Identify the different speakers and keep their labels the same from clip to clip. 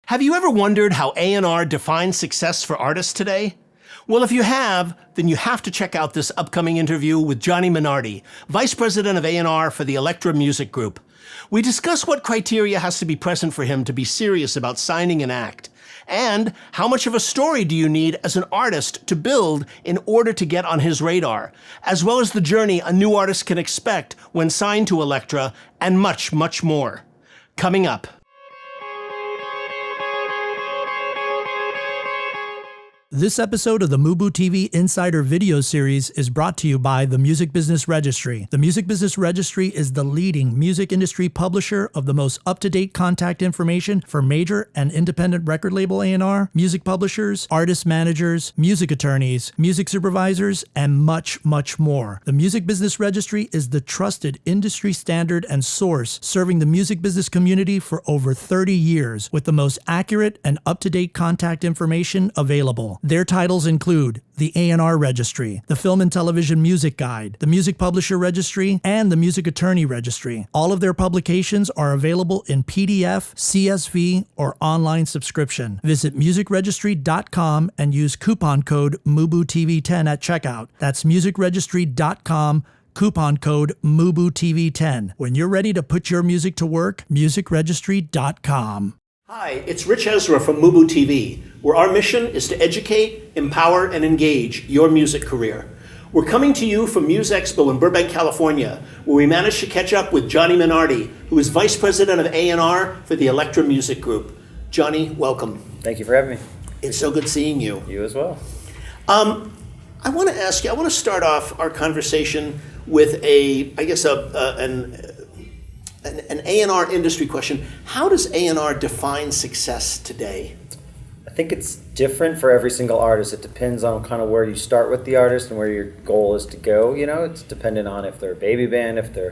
Speaker 1: Have you ever wondered how A&R defines success for artists today? Well, if you have, then you have to check out this upcoming interview with Johnny Minardi, Vice President of A&R for the Elektra Music Group. We discuss what criteria has to be present for him to be serious about signing an act, and how much of a story do you need as an artist to build in order to get on his radar, as well as the journey a new artist can expect when signed to Elektra, and much, much more. Coming up. This episode of the MUBUTV Insider video series is brought to you by the Music Business Registry. The Music Business Registry is the leading music industry publisher of the most up-to-date contact information for major and independent record label A&R, music publishers, artist managers, music attorneys, music supervisors, and much, much more. The Music Business Registry is the trusted industry standard and source serving the music business community for over 30 years with the most accurate and up-to-date contact information available. Their titles include the A&R Registry, the Film and Television Music Guide, the Music Publisher Registry, and the Music Attorney Registry. All of their publications are available in PDF, CSV, or online subscription. Visit musicregistry.com and use coupon code MUBUTV10 at checkout. That's musicregistry.com, coupon code MUBUTV10. When you're ready to put your music to work, musicregistry.com. Hi, it's Ritch Esra from MUBUTV, where our mission is to educate, empower, and engage your music career. We're coming to you from MuseExpo in Burbank, California, where we managed to catch up with Johnny Minardi, who is Vice President of A&R for the Elektra Music Group. Johnny, welcome.
Speaker 2: Thank you for having me.
Speaker 1: It's so good seeing you.
Speaker 2: You as well.
Speaker 1: I want to ask you, I want to start off our conversation with an A&R industry question. How does A&R define success today?
Speaker 2: I think it's different for every single artist. It depends on kind of where you start with the artist and where your goal is to go. You know, it's dependent on if they're a baby band, if they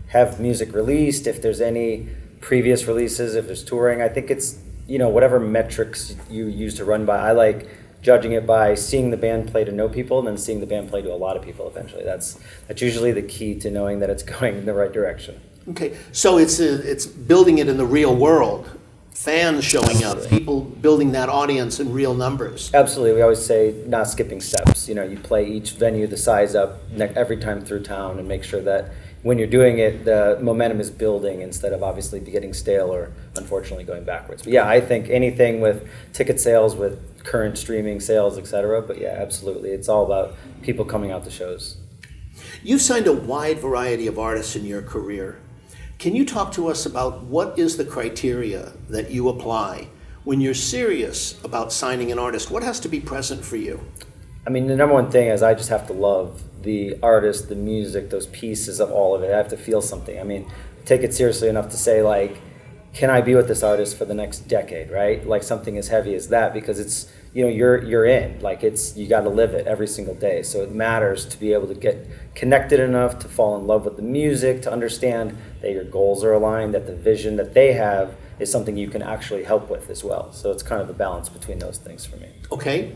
Speaker 2: have music released, if there's any previous releases, if there's touring. I think it's, whatever metrics you use to run by. I like judging it by seeing the band play to know people and then seeing the band play to a lot of people eventually. That's usually the key to knowing that it's going in the right direction.
Speaker 1: Okay, so it's building it in the real world, fans showing up, people building that audience in real numbers.
Speaker 2: Absolutely, we always say not skipping steps. You play each venue the size up every time through town and make sure that when you're doing it, the momentum is building instead of obviously getting stale or unfortunately going backwards. But yeah, I think anything with ticket sales, with current streaming sales, etc. But yeah, absolutely, it's all about people coming out to shows.
Speaker 1: You've signed a wide variety of artists in your career. Can you talk to us about what is the criteria that you apply when you're serious about signing an artist? What has to be present for you?
Speaker 2: I mean, the number one thing is I just have to love the artist, the music, those pieces of all of it. I have to feel something. I mean, take it seriously enough to say, like, can I be with this artist for the next decade, right? Like something as heavy as that, because it's, you're in. Like you got to live it every single day. So it matters to be able to get connected enough to fall in love with the music, to understand that your goals are aligned, that the vision that they have is something you can actually help with as well. So it's kind of a balance between those things for me.
Speaker 1: Okay.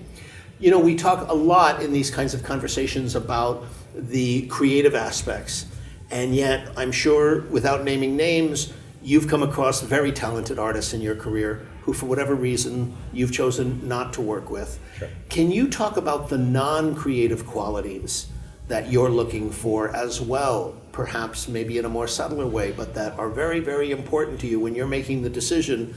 Speaker 1: We talk a lot in these kinds of conversations about the creative aspects, and yet I'm sure, without naming names, you've come across very talented artists in your career who, for whatever reason, you've chosen not to work with.
Speaker 2: Sure.
Speaker 1: Can you talk about the non-creative qualities that you're looking for as well, perhaps maybe in a more subtler way, but that are very, very important to you when you're making the decision,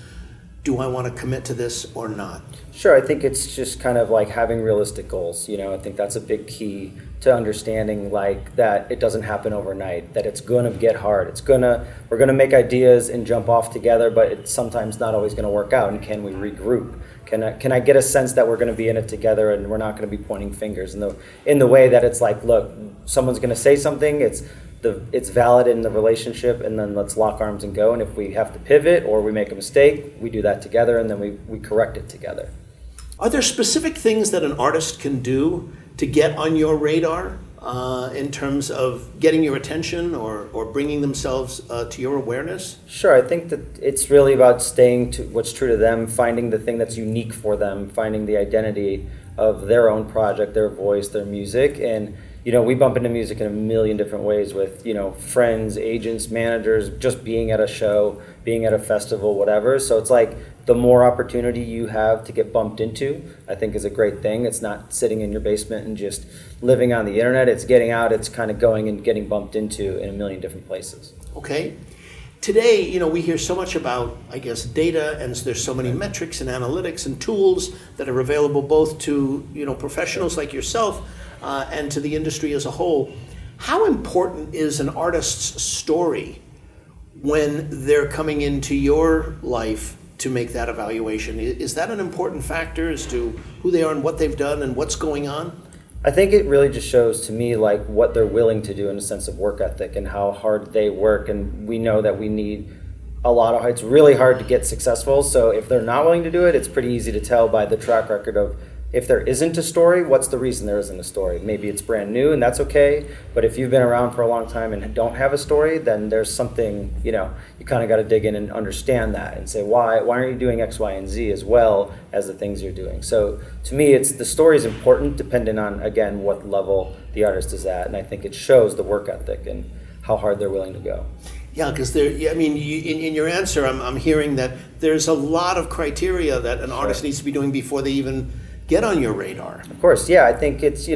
Speaker 1: do I want to commit to this or not?
Speaker 2: Sure, I think it's just kind of like having realistic goals. I think that's a big key to understanding, like, that it doesn't happen overnight, that it's going to get hard. We're going to make ideas and jump off together, but it's sometimes not always going to work out. And can we regroup? Can I get a sense that we're going to be in it together and we're not going to be pointing fingers in the way that it's like, look, someone's going to say something, it's valid in the relationship, and then let's lock arms and go. And if we have to pivot or we make a mistake, we do that together, and then we correct it together.
Speaker 1: Are there specific things that an artist can do to get on your radar in terms of getting your attention or bringing themselves to your awareness?
Speaker 2: Sure, I think that it's really about staying to what's true to them, finding the thing that's unique for them, finding the identity of their own project, their voice, their music. And we bump into music in a million different ways with, friends, agents, managers, just being at a show, being at a festival, whatever. So it's like the more opportunity you have to get bumped into, I think is a great thing. It's not sitting in your basement and just living on the internet. It's getting out, it's kind of going and getting bumped into in a million different places.
Speaker 3: Okay. Today, we hear so much about, I guess, data, and there's so many metrics and analytics and tools that are available both to, professionals like yourself and to the industry as a whole. How important is an artist's story when they're coming into your life to make that evaluation? Is that an important factor as to who they are and what they've done and what's going on?
Speaker 2: I think it really just shows to me like what they're willing to do in a sense of work ethic and how hard they work. And we know that we need it's really hard to get successful. So if they're not willing to do it, it's pretty easy to tell by the track record of if there isn't a story, what's the reason there isn't a story? Maybe it's brand new and that's okay. But if you've been around for a long time and don't have a story, then there's something, you kind of got to dig in and understand that and say, why aren't you doing X, Y, and Z as well as the things you're doing? So to me, the story is important depending on, again, what level the artist is at. And I think it shows the work ethic and how hard they're willing to go.
Speaker 3: Yeah, because in your answer, I'm hearing that there's a lot of criteria that an artist needs to be doing before they even get on your radar.
Speaker 2: Of course, yeah. I think it's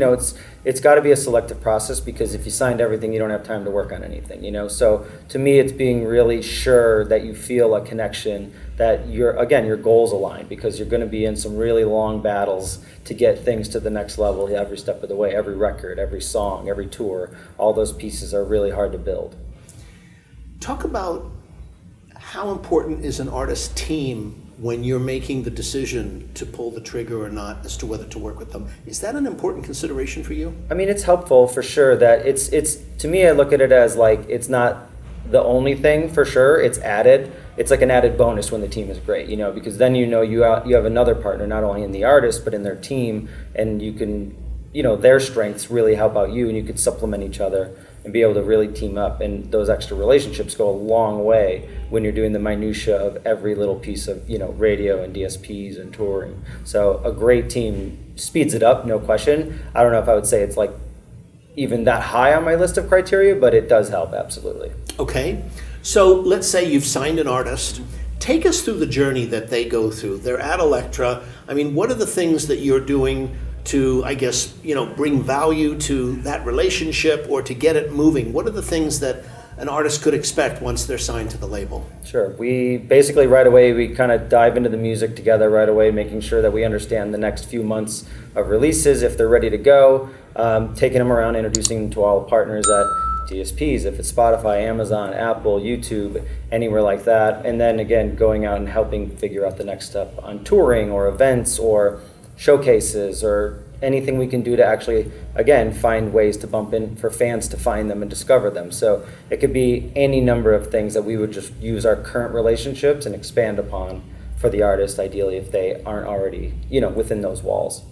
Speaker 2: got to be a selective process because if you signed everything, you don't have time to work on anything. So to me, it's being really sure that you feel a connection, that your goals align, because you're going to be in some really long battles to get things to the next level every step of the way. Every record, every song, every tour, all those pieces are really hard to build.
Speaker 3: Talk about how important is an artist's team when you're making the decision to pull the trigger or not as to whether to work with them. Is that an important consideration for you?
Speaker 2: I mean, it's helpful for sure. That it's to me, I look at it as like it's not the only thing for sure. It's added. It's like an added bonus when the team is great, because then you have another partner not only in the artist but in their team, and you can, their strengths really help out you, and you can supplement each other and be able to really team up. And those extra relationships go a long way when you're doing the minutia of every little piece of, radio and DSPs and touring. So a great team speeds it up, no question. I don't know if I would say it's like even that high on my list of criteria, but it does help, absolutely.
Speaker 3: Okay. So let's say you've signed an artist. Take us through the journey that they go through. They're at Elektra. I mean, what are the things that you're doing to, I guess, bring value to that relationship or to get it moving? What are the things that an artist could expect once they're signed to the label? Sure.
Speaker 2: We basically right away, we kind of dive into the music together right away, making sure that we understand the next few months of releases, if they're ready to go, taking them around, introducing them to all partners at DSPs, if it's Spotify, Amazon, Apple, YouTube, anywhere like that. And then again, going out and helping figure out the next step on touring or events or showcases or anything we can do to actually, again, find ways to bump in for fans to find them and discover them. So it could be any number of things that we would just use our current relationships and expand upon for the artist, ideally, if they aren't already, within those walls.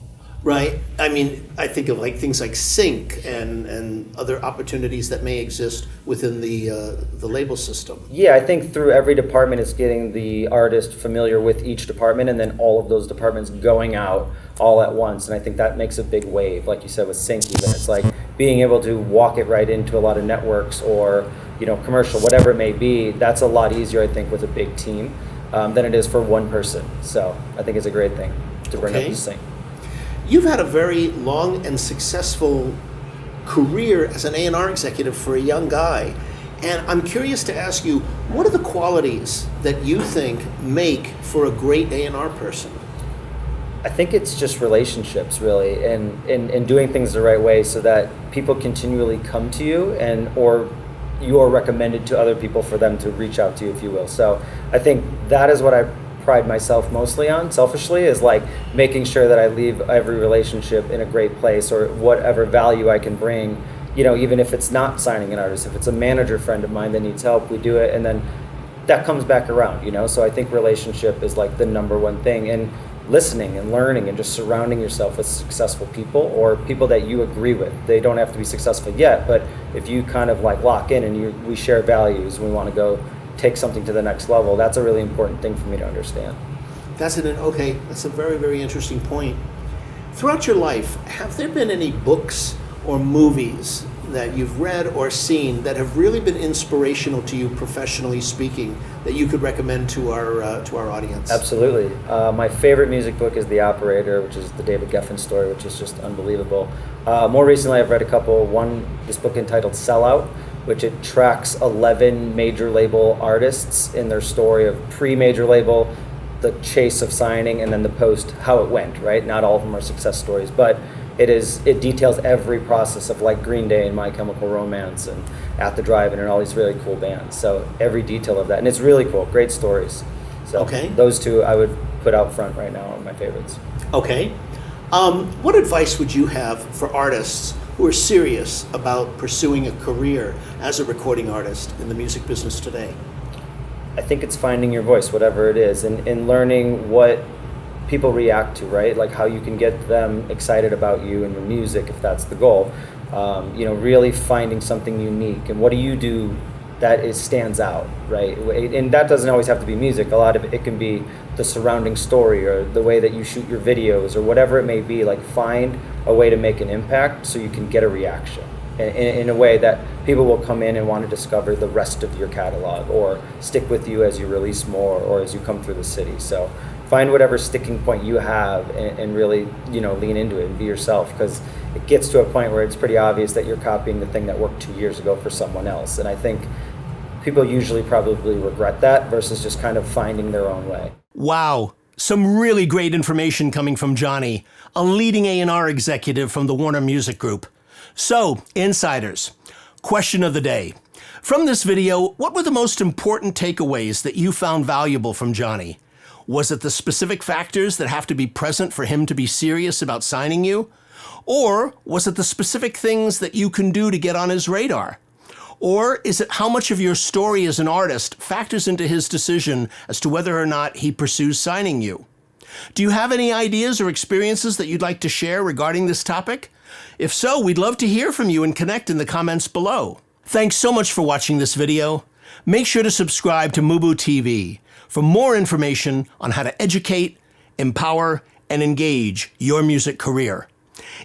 Speaker 3: Right. I mean, I think of things like sync and other opportunities that may exist within the label system.
Speaker 2: Yeah, I think through every department, it's getting the artist familiar with each department, and then all of those departments going out all at once. And I think that makes a big wave, like you said with sync. Even it's like being able to walk it right into a lot of networks or commercial, whatever it may be. That's a lot easier, I think, with a big team than it is for one person. So I think it's a great thing to bring up the sync.
Speaker 3: You've had a very long and successful career as an A&R executive for a young guy. And I'm curious to ask you, what are the qualities that you think make for a great A&R person?
Speaker 2: I think it's just relationships, really, and doing things the right way so that people continually come to you or you are recommended to other people for them to reach out to you, if you will. So I think that is what I pride myself mostly on, selfishly, is like making sure that I leave every relationship in a great place, or whatever value I can bring, even if it's not signing an artist. If it's a manager friend of mine that needs help, we do it, and then that comes back around, So I think relationship is like the number one thing, and listening and learning and just surrounding yourself with successful people or people that you agree with. They don't have to be successful yet, but if you kind of like lock in and we share values, we want to go take something to the next level, that's a really important thing for me to understand.
Speaker 3: That's a very, very interesting point. Throughout your life, have there been any books or movies that you've read or seen that have really been inspirational to you professionally speaking that you could recommend to our audience?
Speaker 2: Absolutely. My favorite music book is The Operator, which is the David Geffen story, which is just unbelievable. More recently, I've read a couple. One, this book entitled Sellout, which it tracks 11 major label artists in their story of pre-major label, the chase of signing, and then the post, how it went, right? Not all of them are success stories, but it details every process of like Green Day and My Chemical Romance and At the Drive-In and all these really cool bands. So every detail of that, and it's really cool, great stories. So
Speaker 3: okay.
Speaker 2: Those two I would put out front right now are my favorites.
Speaker 3: Okay. What advice would you have for artists who are serious about pursuing a career as a recording artist in the music business today?
Speaker 2: I think it's finding your voice, whatever it is, and learning what people react to, right? Like how you can get them excited about you and your music, if that's the goal. Really finding something unique, and what do you do that stands out, right? And that doesn't always have to be music. A lot of it can be the surrounding story or the way that you shoot your videos or whatever it may be. Like find a way to make an impact so you can get a reaction in a way that people will come in and want to discover the rest of your catalog or stick with you as you release more or as you come through the city. So find whatever sticking point you have and really, lean into it and be yourself, because it gets to a point where it's pretty obvious that you're copying the thing that worked 2 years ago for someone else. And I think people usually probably regret that versus just kind of finding their own way.
Speaker 4: Wow. Some really great information coming from Johnny, a leading A&R executive from the Warner Music Group. So, insiders, question of the day. From this video, what were the most important takeaways that you found valuable from Johnny? Was it the specific factors that have to be present for him to be serious about signing you? Or was it the specific things that you can do to get on his radar? Or is it how much of your story as an artist factors into his decision as to whether or not he pursues signing you? Do you have any ideas or experiences that you'd like to share regarding this topic? If so, we'd love to hear from you and connect in the comments below. Thanks so much for watching this video. Make sure to subscribe to MUBUTV for more information on how to educate, empower, and engage your music career.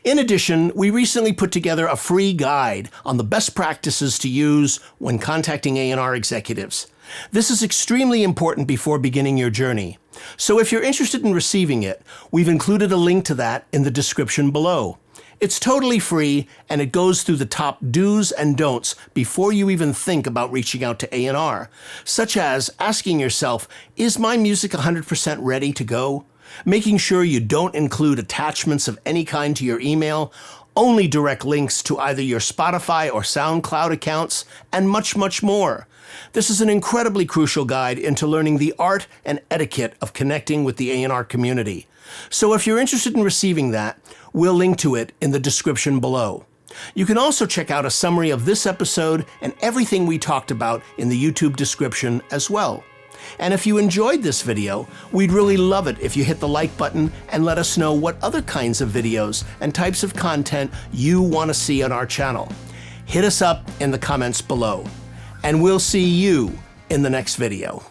Speaker 4: In addition, we recently put together a free guide on the best practices to use when contacting A&R executives. This is extremely important before beginning your journey. So if you're interested in receiving it, we've included a link to that in the description below. It's totally free, and it goes through the top do's and don'ts before you even think about reaching out to A&R, such as asking yourself, is my music 100% ready to go? Making sure you don't include attachments of any kind to your email, only direct links to either your Spotify or SoundCloud accounts, and much, much more. This is an incredibly crucial guide into learning the art and etiquette of connecting with the A&R community. So if you're interested in receiving that, we'll link to it in the description below. You can also check out a summary of this episode and everything we talked about in the YouTube description as well. And if you enjoyed this video, we'd really love it if you hit the like button and let us know what other kinds of videos and types of content you want to see on our channel. Hit us up in the comments below. And we'll see you in the next video.